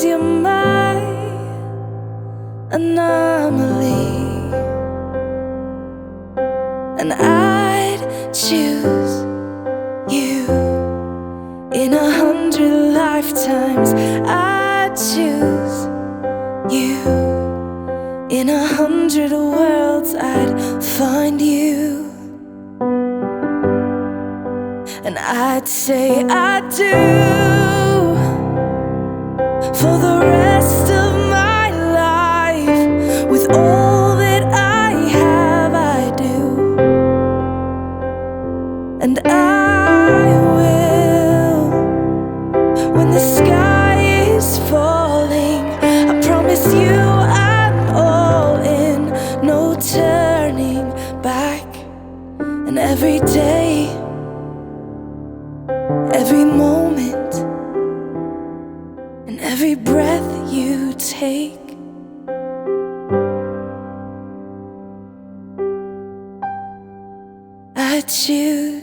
you're my anomaly, and I'd choose you in 100 lifetimes. I'd choose you in 100 worlds. I'd find you, and I'd say I do for the rest of my life. With all that I have, I do, and I will. When the sky is falling, I promise you I'm all in, no turning back. And every day, every moment, and every breath you take, I choose